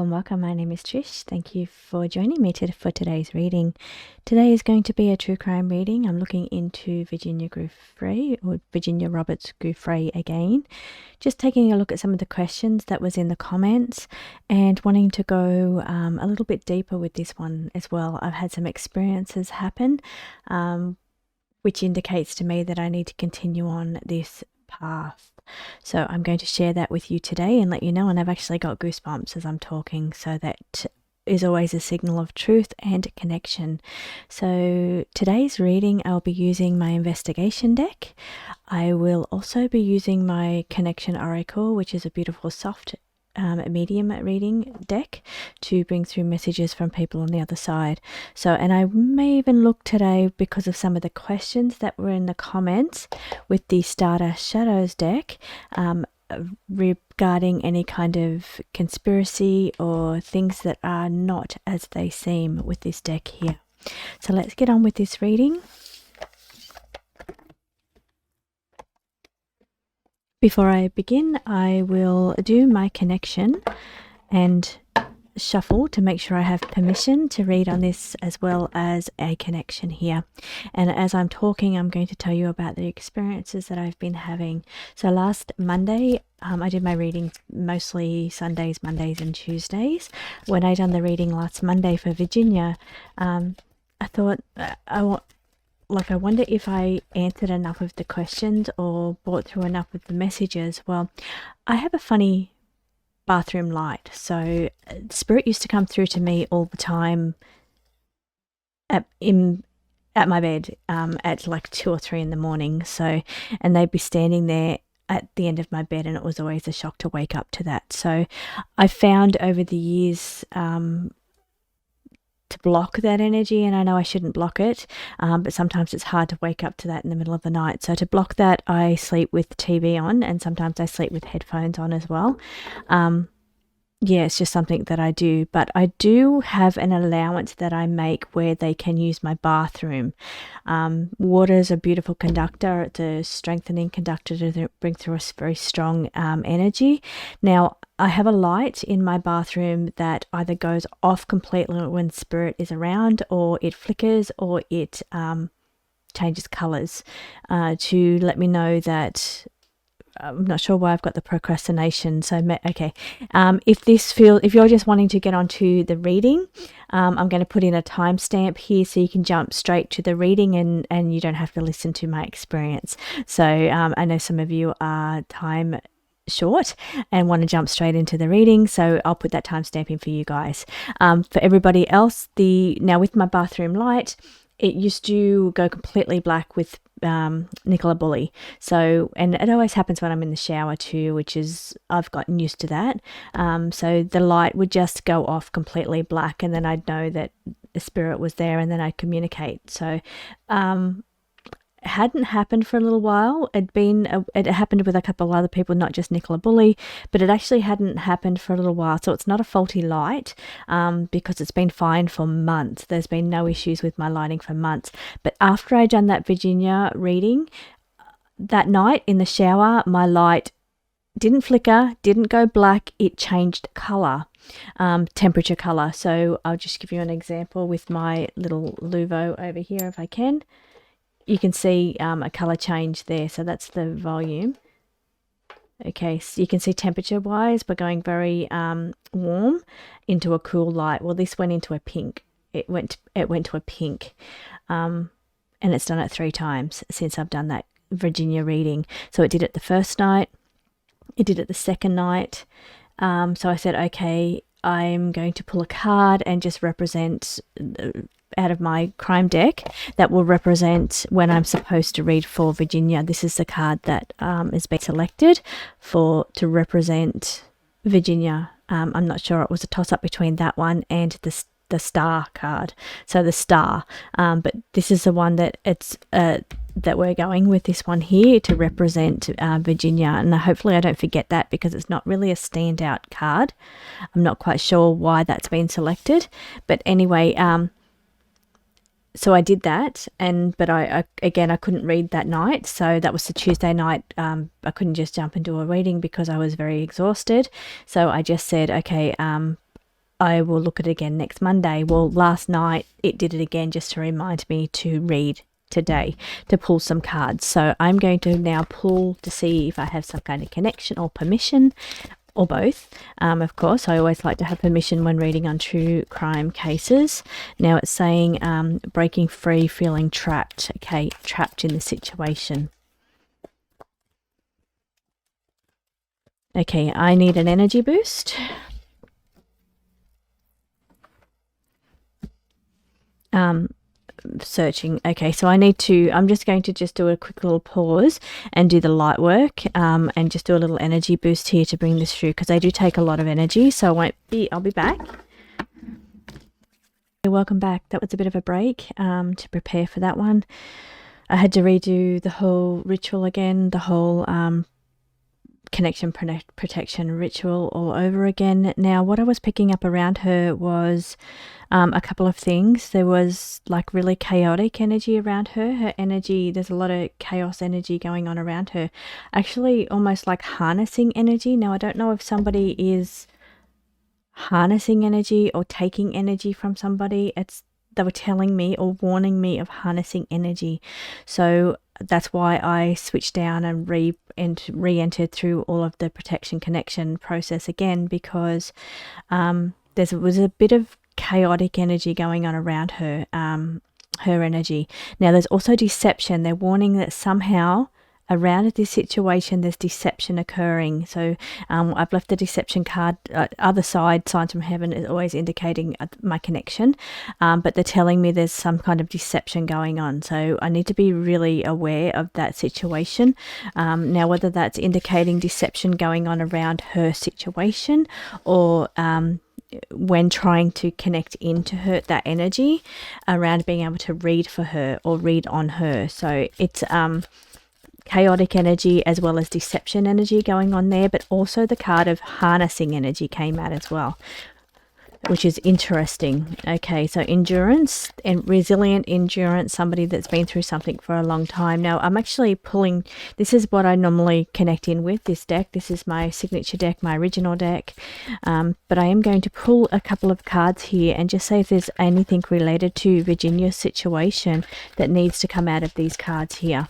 Welcome. My name is Trish. Thank you for joining me for today's reading. Today is going to be a true crime reading. I'm looking into Virginia Giuffre, or Virginia Roberts Giuffre again. Just taking a look at some of the questions that was in the comments and wanting to go a little bit deeper with this one as well. I've had some experiences happen, which indicates to me that I need to continue on this path. So I'm going to share that with you today and let you know, and I've actually got goosebumps as I'm talking, so that is always a signal of truth and connection. So today's reading, I'll be using my investigation deck. I will also be using my connection oracle, which is a beautiful soft medium reading deck to bring through messages from people on the other side. So, and I may even look today, because of some of the questions that were in the comments, with the Starter Shadows deck regarding any kind of conspiracy or things that are not as they seem with this deck here. So let's get on with this reading. Before I begin, I will do my connection and shuffle to make sure I have permission to read on this, as well as a connection here. And as I'm talking, I'm going to tell you about the experiences that I've been having. So last Monday, I did my readings mostly Sundays, Mondays and Tuesdays. When I done the reading last Monday for Virginia, I thought I wonder if I answered enough of the questions or brought through enough of the messages. Well, I have a funny bathroom light. So spirit used to come through to me all the time at my bed at like 2 or 3 in the morning. So, and they'd be standing there at the end of my bed, and it was always a shock to wake up to that. So I found over the years to block that energy, and I know I shouldn't block it, but sometimes it's hard to wake up to that in the middle of the night. So to block that, I sleep with the TV on, and sometimes I sleep with headphones on as well. Yeah, it's just something that I do, but I do have an allowance that I make where they can use my bathroom. Water is a beautiful conductor. It's a strengthening conductor to bring through a very strong energy. Now, I have a light in my bathroom that either goes off completely when spirit is around, or it flickers, or it changes colors to let me know that I'm not sure why I've got the procrastination. So, okay. If you're just wanting to get onto the reading, I'm going to put in a timestamp here so you can jump straight to the reading and you don't have to listen to my experience. So, I know some of you are time short and want to jump straight into the reading, so I'll put that timestamp in for you guys. For everybody else, now with my bathroom light, it used to go completely black with Nicola Bully. So, and it always happens when I'm in the shower too, which is, I've gotten used to that. So the light would just go off completely black, and then I'd know that the spirit was there, and then I'd communicate. So, it hadn't happened for a little while. It happened with a couple of other people, not just Nicola Bully, but it actually hadn't happened for a little while. So it's not a faulty light, because it's been fine for months. There's been no issues with my lighting for months. But after I'd done that Virginia reading, that night in the shower, my light didn't flicker, didn't go black. It changed color, temperature color. So I'll just give you an example with my little Luvo over here if I can. You can see a color change there. So that's the volume. Okay, so you can see temperature wise, we're going very warm into a cool light. Well, this went into a pink. It went to a pink, and it's done it 3 times since I've done that Virginia reading. So it did it the first night, it did it the second night. So I said, okay, I'm going to pull a card and just represent out of my crime deck that will represent when I'm supposed to read for Virginia. This is the card that has been selected to represent Virginia. I'm not sure, it was a toss-up between that one and the star card. So the star, but this is the one that that we're going with, this one here to represent Virginia, and hopefully I don't forget that, because it's not really a standout card. I'm not quite sure why that's been selected, but anyway, so I did that, but I couldn't read that night. So that was the Tuesday night. I couldn't just jump into a reading because I was very exhausted. So I just said, okay, I will look at it again next Monday. Well, last night it did it again just to remind me to read today, to pull some cards. So I'm going to now pull to see if I have some kind of connection or permission, or both. Of course, I always like to have permission when reading on true crime cases. Now it's saying breaking free, feeling trapped. Okay, trapped in the situation. Okay, I need an energy boost. Searching. Okay, so I'm just going to do a quick little pause and do the light work, and just do a little energy boost here to bring this through, because they do take a lot of energy. So I'll be back. Welcome back. That was a bit of a break to prepare for that one. I had to redo the whole ritual again, the whole connection protection ritual all over again. Now, what I was picking up around her was a couple of things. There was like really chaotic energy around her. Her energy, there's a lot of chaos energy going on around her. Actually, almost like harnessing energy. Now, I don't know if somebody is harnessing energy or taking energy from somebody. They were telling me or warning me of harnessing energy. So that's why I switched down and re-entered through all of the protection connection process again, because there was a bit of chaotic energy going on around her, her energy. Now there's also deception. They're warning that somehow around this situation there's deception occurring. So I've left the deception card, other side, signs from heaven, is always indicating my connection, but they're telling me there's some kind of deception going on. So I need to be really aware of that situation. Now, whether that's indicating deception going on around her situation, or when trying to connect into her, that energy around being able to read for her or read on her. So it's chaotic energy as well as deception energy going on there, but also the card of harnessing energy came out as well, which is interesting. Okay, so endurance and resilient endurance, somebody that's been through something for a long time. Now, I'm actually pulling, this is what I normally connect in with, this deck. This is my signature deck, my original deck. But I am going to pull a couple of cards here and just say if there's anything related to Virginia's situation that needs to come out of these cards here.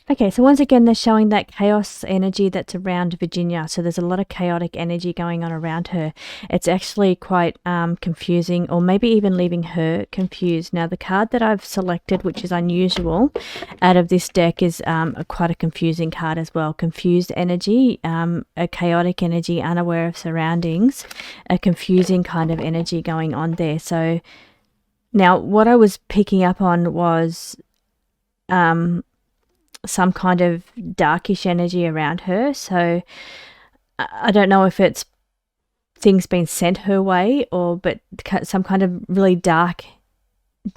Okay, so once again, they're showing that chaos energy that's around Virginia. So there's a lot of chaotic energy going on around her. It's actually quite confusing, or maybe even leaving her confused. Now, the card that I've selected, which is unusual out of this deck, is quite a confusing card as well. Confused energy, a chaotic energy, unaware of surroundings, a confusing kind of energy going on there. So now what I was picking up on was some kind of darkish energy around her. So I don't know if it's things being sent her way, but some kind of really dark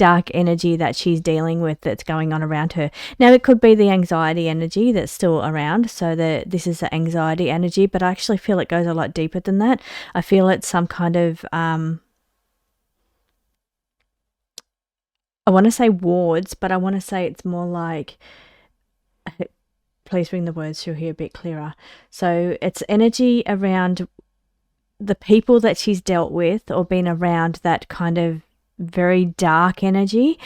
energy that she's dealing with that's going on around her. Now, it could be the anxiety energy that's still around. So this is the anxiety energy, but I actually feel it goes a lot deeper than that. I feel it's some kind of I want to say wards, but I want to say it's more like, please bring the words through here a bit clearer. So it's energy around the people that she's dealt with or been around, that kind of very dark energy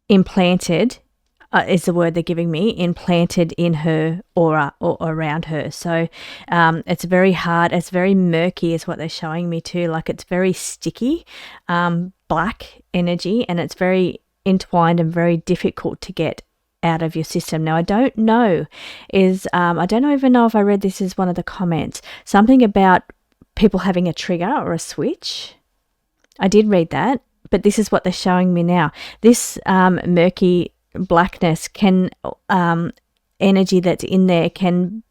implanted is the word they're giving me, implanted in her aura or around her. So it's very hard, it's very murky is what they're showing me too. Like it's very sticky, black energy, and it's very entwined and very difficult to get out of your system. Now, I don't know I don't even know if I read this as one of the comments, something about people having a trigger or a switch. I did read that, but this is what they're showing me now. This murky blackness can energy that's in there can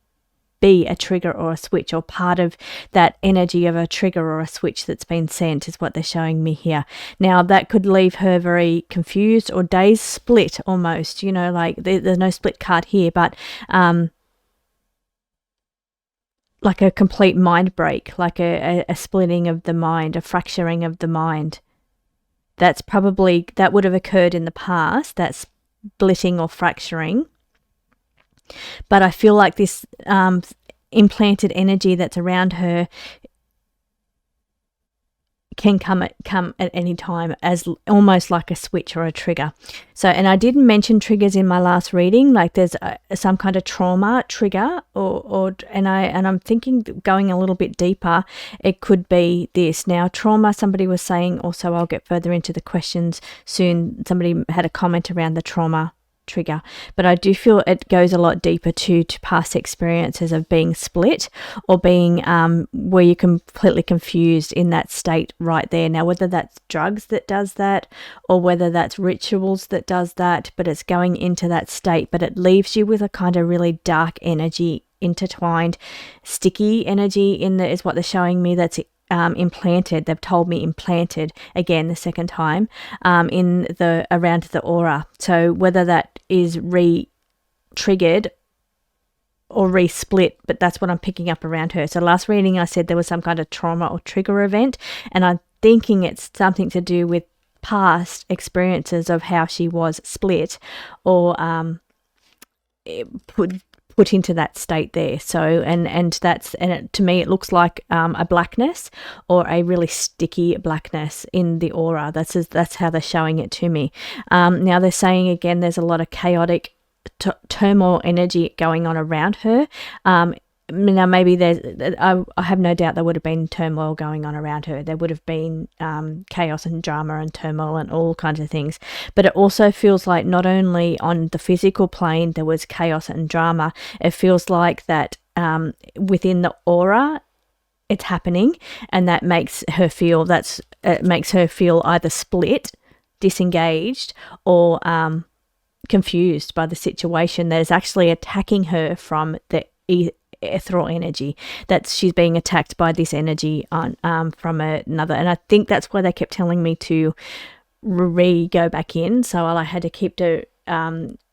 be a trigger or a switch, or part of that energy of a trigger or a switch that's been sent, is what they're showing me here. Now, that could leave her very confused, or days split almost, like there's no split card here, but like a complete mind break, like a splitting of the mind, a fracturing of the mind. That would have occurred in the past, that splitting or fracturing. But I feel like this implanted energy that's around her can come at any time, as almost like a switch or a trigger. So, and I didn't mention triggers in my last reading, like there's some kind of trauma trigger, and I'm thinking, going a little bit deeper, it could be this. Now, trauma, somebody was saying also, I'll get further into the questions soon. Somebody had a comment around the trauma trigger, but I do feel it goes a lot deeper to past experiences of being split, or being where you're completely confused in that state right there. Now, whether that's drugs that does that, or whether that's rituals that does that, but it's going into that state, but it leaves you with a kind of really dark energy, intertwined, sticky energy is what they're showing me, that's implanted. They've told me implanted again the second time in the around the aura. So whether that is re-triggered or re-split, but that's what I'm picking up around her. So last reading I said there was some kind of trauma or trigger event, and I'm thinking it's something to do with past experiences of how she was split, or put into that state there. So to me it looks like a blackness, or a really sticky blackness in the aura. That's how they're showing it to me. Now they're saying again there's a lot of chaotic turmoil energy going on around her. Now maybe I have no doubt there would have been turmoil going on around her. There would have been chaos and drama and turmoil and all kinds of things. But it also feels like not only on the physical plane there was chaos and drama, it feels like that within the aura it's happening, and that makes her feel either split, disengaged, or confused by the situation that is actually attacking her from the ethereal energy, that she's being attacked by this energy on from another. And I think that's why they kept telling me to go back in. So I had to keep to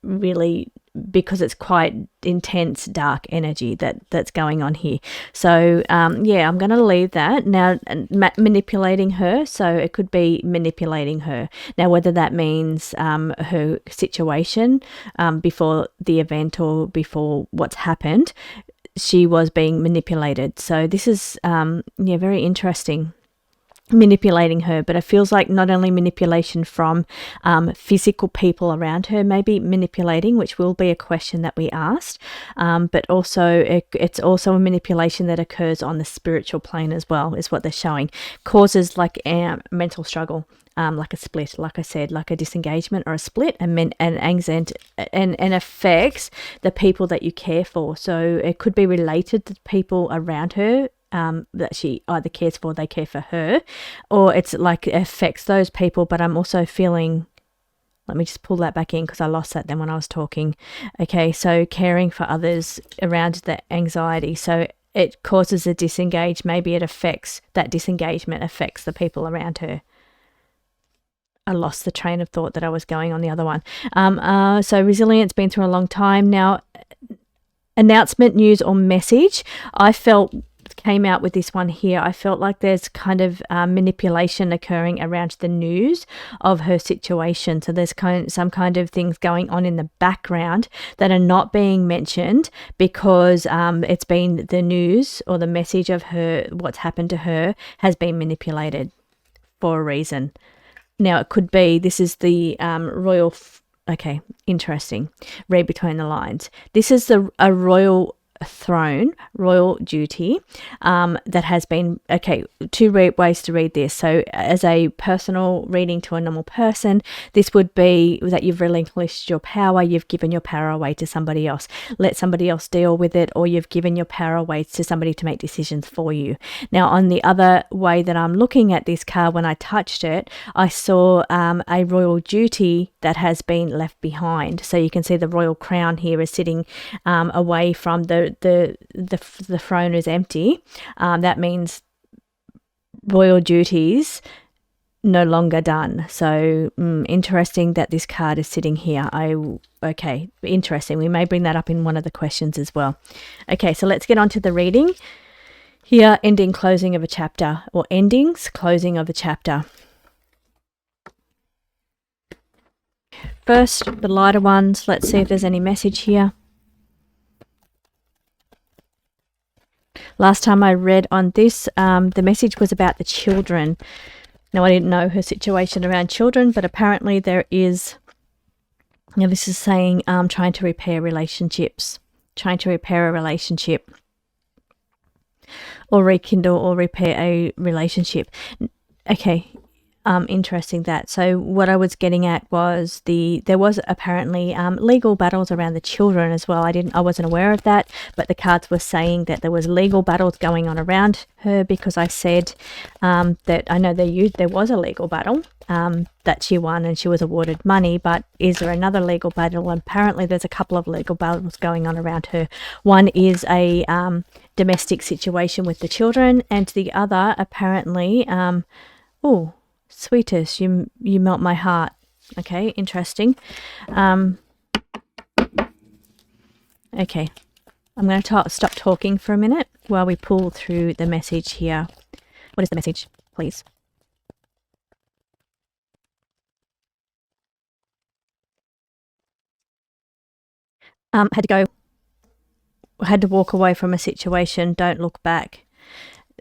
really, because it's quite intense dark energy that's going on here. So I'm going to leave that now. Manipulating her, so it could be manipulating her. Now whether that means her situation before the event or before what's happened, she was being manipulated. So this is very interesting, manipulating her. But it feels like not only manipulation from physical people around her, maybe manipulating, which will be a question that we asked, but also it's also a manipulation that occurs on the spiritual plane as well, is what they're showing. Causes like mental struggle, like a split, like I said, like a disengagement or a split, and affects the people that you care for. So it could be related to people around her that she either cares for, they care for her, or it's like it affects those people. But I'm also feeling, let me just pull that back in because I lost that then when I was talking. Okay, so caring for others around the anxiety. So it causes a disengage. Maybe it affects, that disengagement affects the people around her. I lost the train of thought that I was going on the other one. So resilience, been through a long time. Now, announcement, news, or message. I felt came out with this one here. I felt like there's kind of manipulation occurring around the news of her situation. So there's some kind of things going on in the background that are not being mentioned because it's been the news or the message of her, what's happened to her, has been manipulated for a reason. Now, it could be, this is the royal, okay, interesting. Read between the lines. This is a royal throne, royal duty, that has been, okay, two ways to read this. So as a personal reading to a normal person, this would be that you've relinquished your power, you've given your power away to somebody else, let somebody else deal with it, or you've given your power away to somebody to make decisions for you. Now, on the other way that I'm looking at this card, when I touched it, I saw a royal duty that has been left behind. So you can see the royal crown here is sitting away from the the throne is empty, that means royal duties no longer done. So interesting that this card is sitting here. Okay, interesting. We may bring that up in one of the questions as well. Okay, so let's get on to the reading. Here, ending, closing of a chapter, or endings, closing of a chapter. First, the lighter ones. Let's see if there's any message here. Last time I read on this, the message was about the children. Now, I didn't know her situation around children, but apparently there is, this is saying trying to repair relationships, trying to repair a relationship, or rekindle or repair a relationship. Okay, interesting that. So what I was getting at was there was apparently legal battles around the children as well. I wasn't aware of that, but the cards were saying that there was legal battles going on around her, because I said that I know there was a legal battle that she won and she was awarded money, but is there another legal battle? And apparently there's a couple of legal battles going on around her. One is a domestic situation with the children, and the other apparently sweetest, you melt my heart. Okay, interesting. Okay, I'm going to stop talking for a minute while we pull through the message here. What is the message, please? Had to walk away from a situation. Don't look back.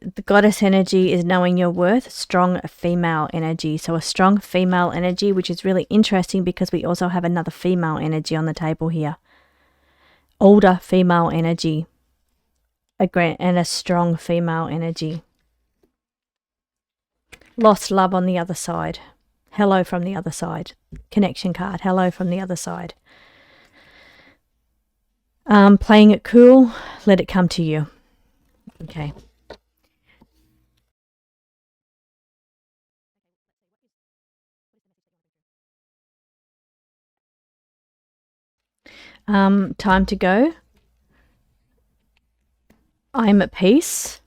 The goddess energy is knowing your worth, strong female energy. So a strong female energy, which is really interesting because we also have another female energy on the table here. Older female energy and a strong female energy. Lost love on the other side. Hello from the other side. Connection card. Hello from the other side. Playing it cool. Let it come to you. Okay. Time to go. I am at peace.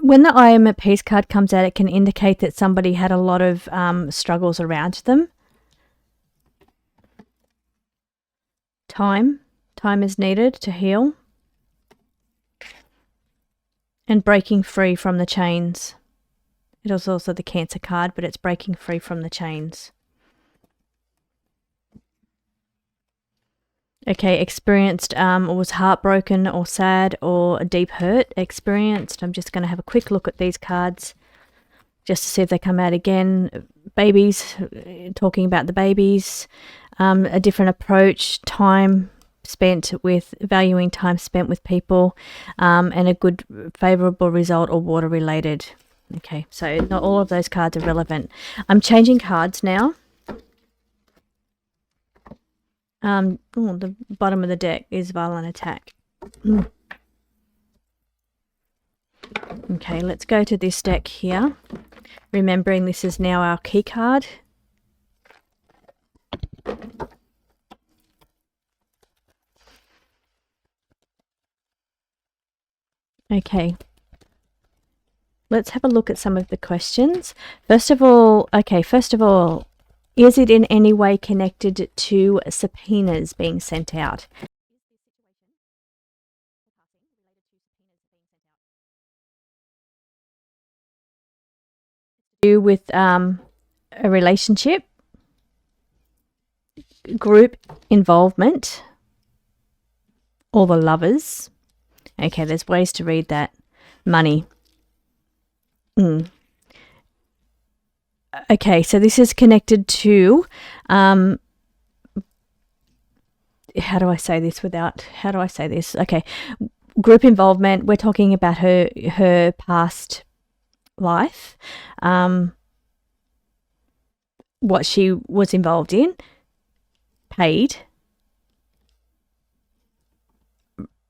When the I am at peace card comes out, it can indicate that somebody had a lot of struggles around them. Time is needed to heal. And breaking free from the chains. It was also the Cancer card, but it's breaking free from the chains. Okay, experienced or was heartbroken or sad or a deep hurt experienced. I'm just going to have a quick look at these cards just to see if they come out again. Babies, talking about the babies, a different approach, valuing time spent with people, and a good favourable result or water related. Okay, so not all of those cards are relevant. I'm changing cards now. The bottom of the deck is violent attack. Okay, let's go to this deck here. Remembering this is now our key card. Okay. Let's have a look at some of the questions. First of all, is it in any way connected to subpoenas being sent out? Do with a relationship, group involvement, or the lovers? Okay, there's ways to read that. Money. Okay, so this is connected to, how do I say this? Okay, group involvement. We're talking about her past life, what she was involved in, paid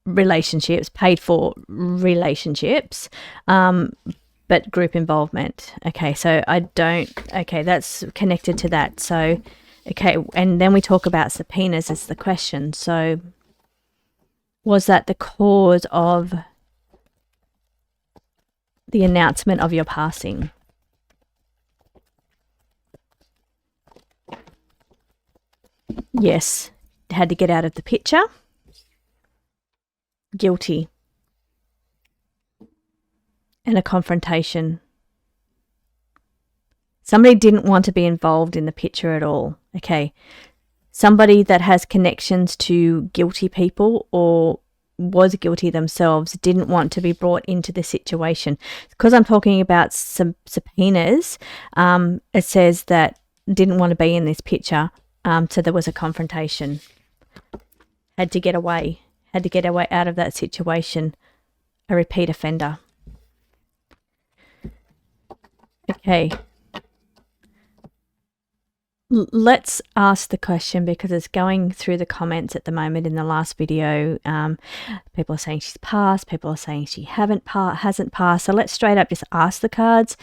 for relationships, but group involvement. Okay, so that's connected to that. So, okay, and then we talk about subpoenas as the question. So, Was that the cause of the announcement of your passing? Yes, had to get out of the picture. Guilty. And a confrontation. Somebody didn't want to be involved in the picture at all. Okay. Somebody that has connections to guilty people or was guilty themselves didn't want to be brought into the situation. Because I'm talking about some subpoenas, it says that didn't want to be in this picture, so there was a confrontation. Had to get away out of that situation. A repeat offender. Okay. Let's ask the question, because it's going through the comments at the moment in the last video. People are saying she's passed. People are saying she hasn't passed. So let's straight up just ask the cards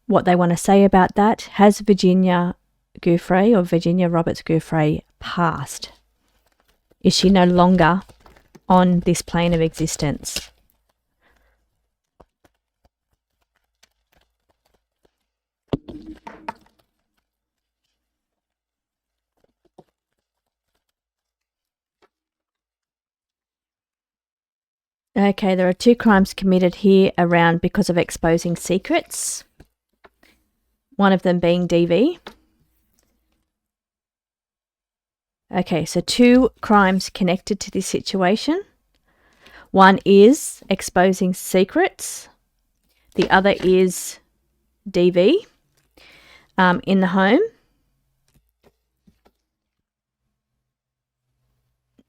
what they want to say about that. Has Virginia Giuffre or Virginia Roberts Giuffre passed? Is she no longer on this plane of existence? Okay, there are 2 crimes committed here around because of exposing secrets. One of them being DV. Okay, so 2 crimes connected to this situation. One is exposing secrets. The other is DV in the home.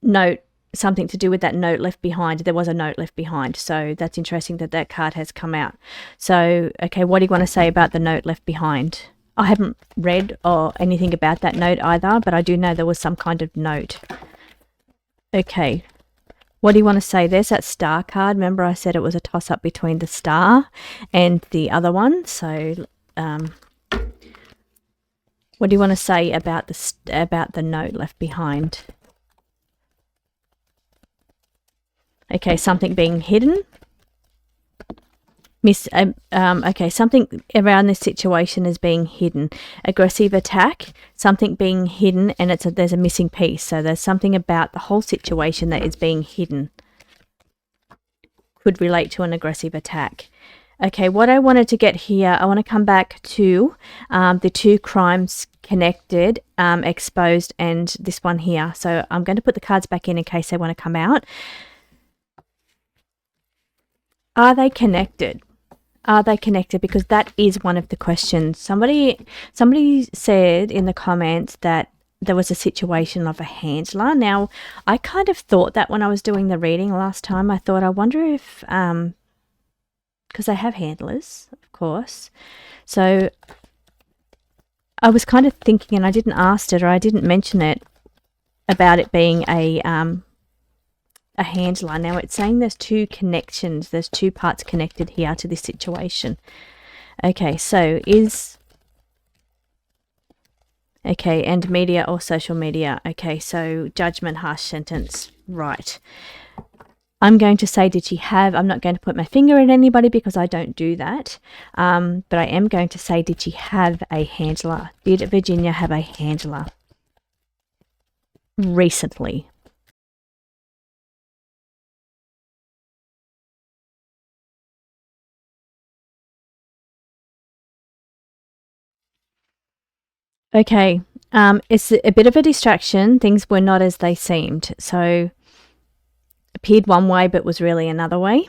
Note, something to do with that note left behind. There was a note left behind. So that's interesting that that card has come out. So, okay, what do you want to say about the note left behind? I haven't read or anything about that note either, but I do know there was some kind of note. Okay. What do you want to say? There's that star card. Remember I said it was a toss-up between the star and the other one. So what do you want to say about the note left behind? Okay, something being hidden. Okay, something around this situation is being hidden. Aggressive attack, something being hidden, and there's a missing piece. So there's something about the whole situation that is being hidden. Could relate to an aggressive attack. Okay, what I wanted to get here, I want to come back to the 2 crimes connected, exposed, and this one here. So I'm going to put the cards back in case they want to come out. Are they connected? Are they connected? Because that is one of the questions. Somebody said in the comments that there was a situation of a handler. Now, I kind of thought that when I was doing the reading last time. I thought, I wonder if, because they have handlers, of course. So I was kind of thinking, and I didn't ask it or I didn't mention it, about it being a handler. Now it's saying there's 2 connections. There's 2 parts connected here to this situation. Okay, so and media or social media. Okay, so judgment, harsh sentence. Right. I'm going to say, did she have, I'm not going to put my finger at anybody because I don't do that. But I am going to say, did she have a handler? Did Virginia have a handler recently? Okay, it's a bit of a distraction. Things were not as they seemed. So appeared one way but was really another way.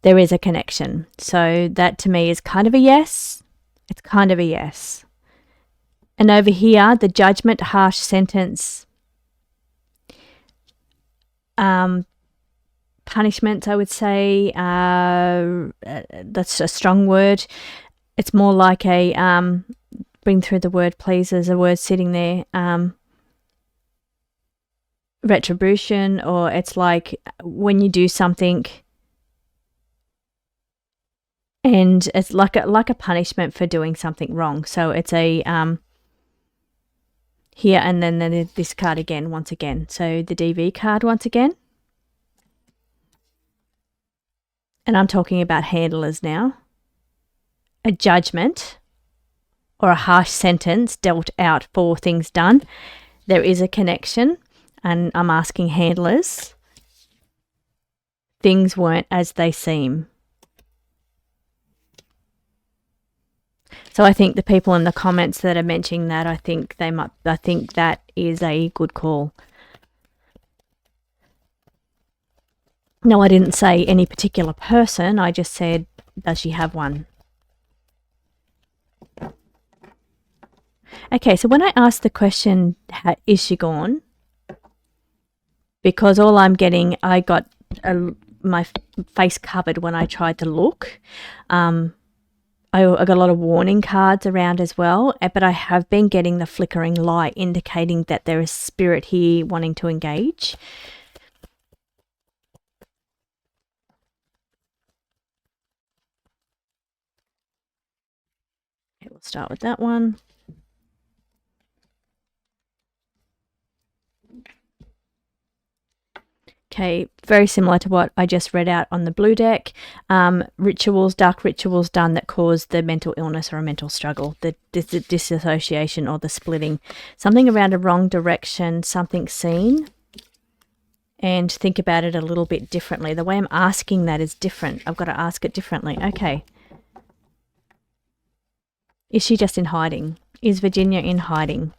There is a connection. So that to me is kind of a yes. It's kind of a yes. And over here, the judgment, harsh sentence, punishments, I would say, that's a strong word. It's more like a... bring through the word, please. There's a word sitting there. Retribution, or it's like when you do something and it's like a punishment for doing something wrong. So it's a here, and then this card again, once again. So the DV card once again. and I'm talking about handlers now, a judgment or a harsh sentence dealt out for things done. There is a connection, and I'm asking handlers, things weren't as they seem. So I think the people in the comments that are mentioning that, I think that is a good call. No, I didn't say any particular person. I just said, does she have one? Okay, so when I asked the question, is she gone? Because all I'm getting, I got my face covered when I tried to look. I got a lot of warning cards around as well, but I have been getting the flickering light indicating that there is spirit here wanting to engage. Okay, we'll start with that one. Okay, very similar to what I just read out on the blue deck. Rituals, dark rituals done that cause the mental illness or a mental struggle, the disassociation or the splitting. Something around a wrong direction, something seen. And think about it a little bit differently. The way I'm asking that is different. I've got to ask it differently. Okay. Is she just in hiding? Is Virginia in hiding?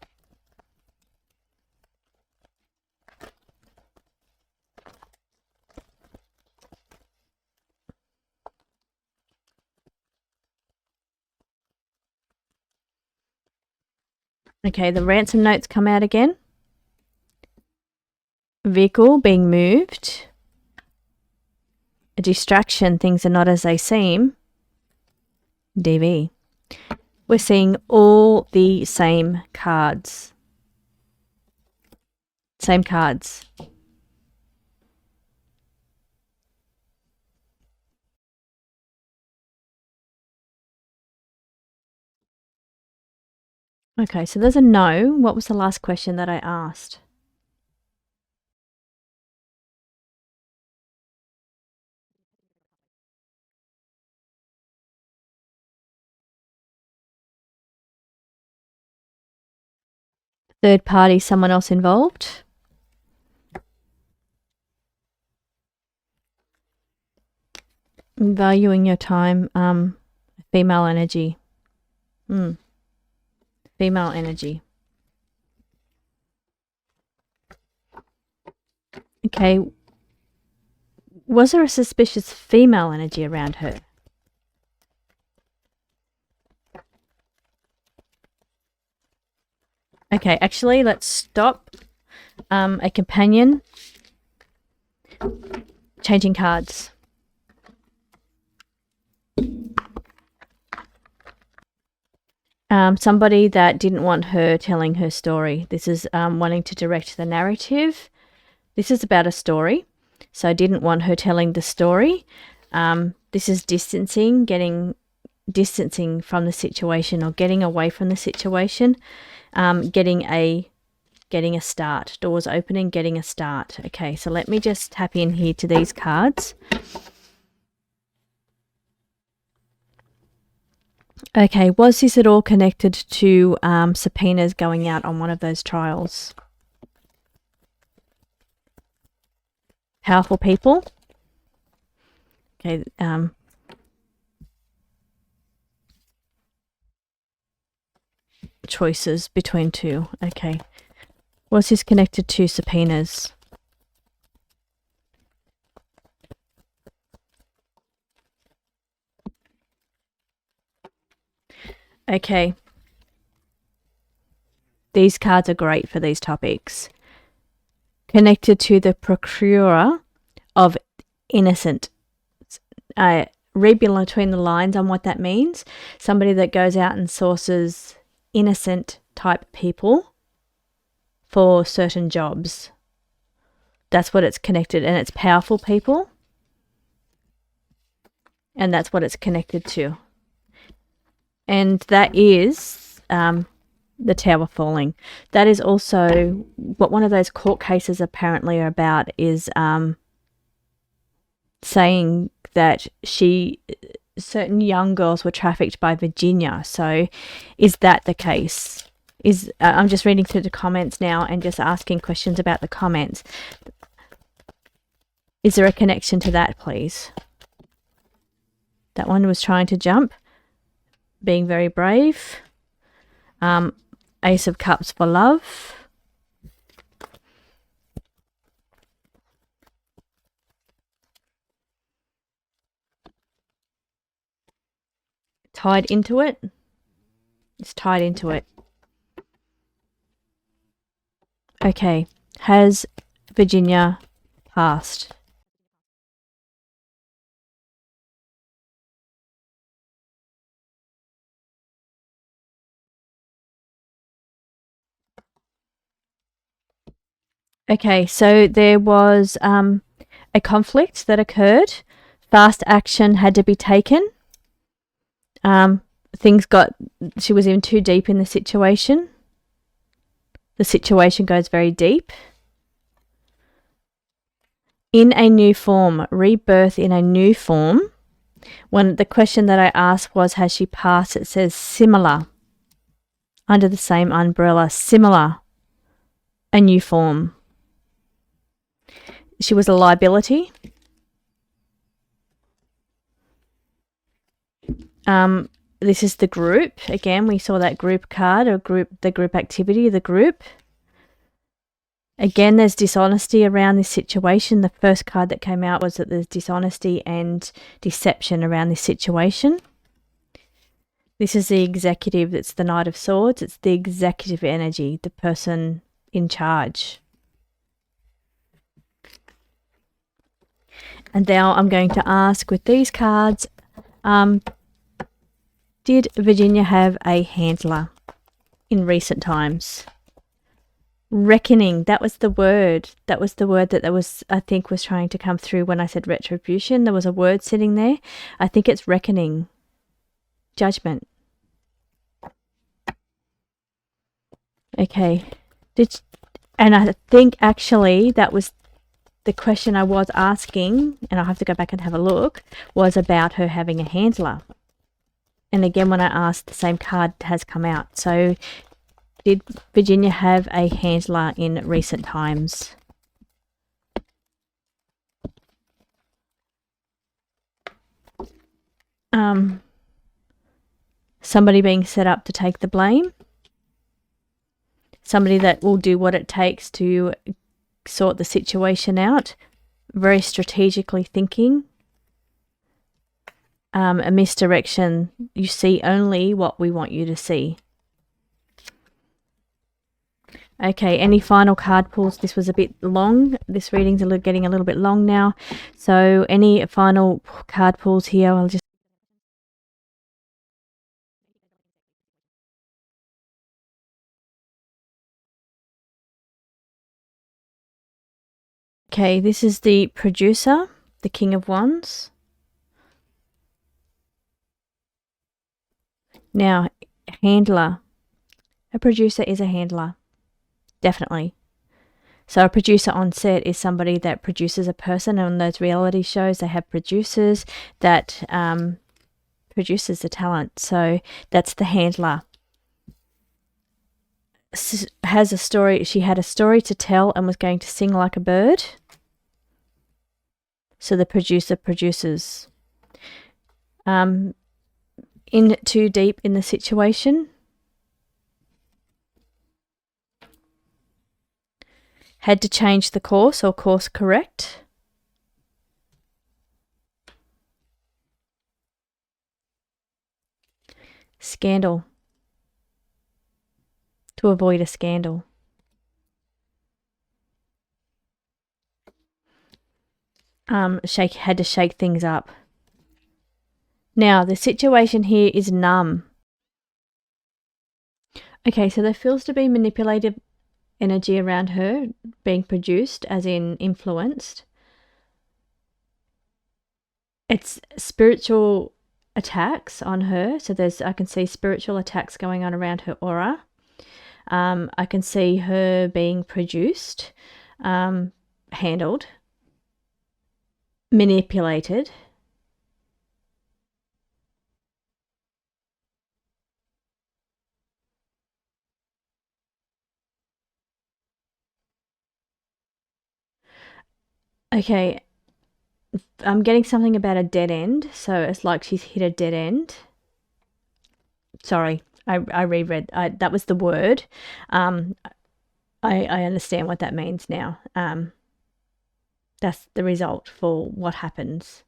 Okay, the ransom notes come out again. Vehicle being moved. A distraction, things are not as they seem. DV. We're seeing all the same cards. Same cards. Okay, so there's a no. What was the last question that I asked? Third party, someone else involved? Valuing your time, female energy. Female energy. Okay. Was there a suspicious female energy around her? Okay, actually, let's stop. A companion. Changing cards. Somebody that didn't want her telling her story. This is wanting to direct the narrative. This is about a story, so I didn't want her telling the story. This is distancing, distancing from the situation or getting away from the situation, getting a start. Doors opening, getting a start. Okay, so let me just tap in here to these cards. Okay, was this at all connected to subpoenas going out on one of those trials? Powerful people. Okay, choices between two. Okay, was this connected to subpoenas? Okay. These cards are great for these topics. Connected to the procurer of innocent. Read between the lines on what that means. Somebody that goes out and sources innocent type people for certain jobs. That's what it's connected, and it's powerful people. And that's what it's connected to. And that is the tower falling. That is also what one of those court cases apparently are about, is saying that certain young girls were trafficked by Virginia. So is that the case? I'm just reading through the comments now and just asking questions about the comments. Is there a connection to that, please? That one was trying to jump, being very brave. Ace of Cups for love. Tied into it. It's tied into it. Okay. Has Virginia passed? Okay, so there was a conflict that occurred. Fast action had to be taken. She was in too deep in the situation. The situation goes very deep. In a new form, rebirth in a new form. When the question that I asked was, has she passed? It says similar. Under the same umbrella, similar. A new form. She was a liability. This is the group. Again, we saw that group card, or the group activity, the group. Again, there's dishonesty around this situation. The first card that came out was that there's dishonesty and deception around this situation. This is the executive. It's the Knight of Swords. It's the executive energy, the person in charge. And now I'm going to ask with these cards, did Virginia have a handler in recent times? Reckoning, that was the word. That was the word that I think was trying to come through when I said retribution. There was a word sitting there. I think it's reckoning. Judgment. Okay. And I think actually that was the question I was asking, and I'll have to go back and have a look, was about her having a handler. And again, when I asked, the same card has come out. So did Virginia have a handler in recent times? Somebody being set up to take the blame. Somebody that will do what it takes to sort the situation out. Very strategically thinking. A misdirection. You see only what we want you to see. Okay, any final card pulls? This was a bit long. This reading's getting a little bit long now. So any final card pulls here? I'll just... Okay, this is the producer, the King of Wands. Now, handler. A producer is a handler. Definitely. So a producer on set is somebody that produces a person. On those reality shows, they have producers that produces the talent. So that's the handler. Has a story. She had a story to tell and was going to sing like a bird. So the producer produces. In too deep in the situation. Had to change the course or course correct. Scandal. To avoid a scandal. Had to shake things up. Now, the situation here is numb. Okay, so there feels to be manipulative energy around her being produced, as in influenced. It's spiritual attacks on her. So I can see spiritual attacks going on around her aura. I can see her being produced, handled, manipulated. Okay, I'm getting something about a dead end, so it's like she's hit a dead end. Sorry, I reread. That was the word. I understand what that means now. That's the result for what happens.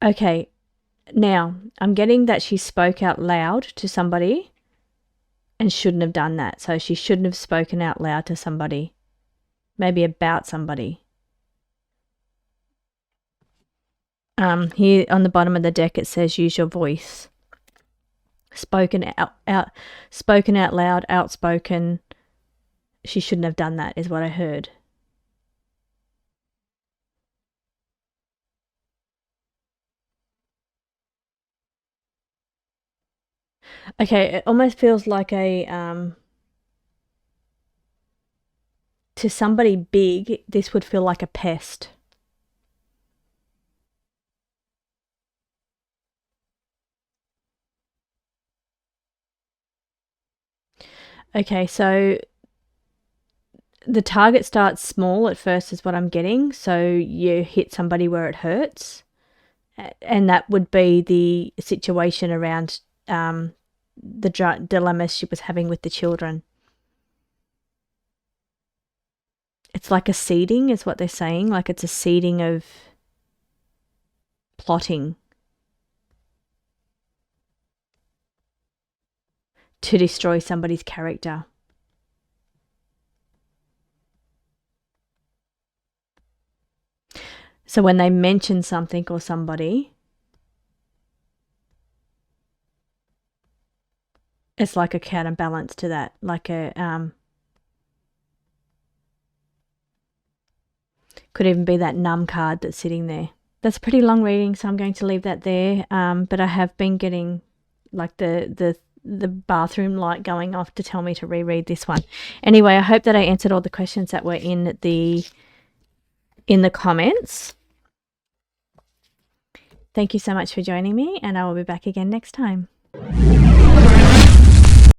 Okay, now I'm getting that she spoke out loud to somebody and shouldn't have done that. So she shouldn't have spoken out loud to somebody, maybe about somebody. Here on the bottom of the deck it says use your voice. Spoken spoken out loud, outspoken. She shouldn't have done that, is what I heard. Okay, it almost feels like to somebody big, this would feel like a pest. Okay, so the target starts small at first, is what I'm getting. So you hit somebody where it hurts, and that would be the situation around the dilemma she was having with the children. It's like a seeding, is what they're saying. Like it's a seeding of plotting to destroy somebody's character. So when they mention something or somebody, it's like a counterbalance to that, like a could even be that numb card that's sitting there. That's a pretty long reading, so I'm going to leave that there. But I have been getting like the bathroom light going off to tell me to reread this one. Anyway, I hope that I answered all the questions that were in the comments. Thank you so much for joining me, and I will be back again next time.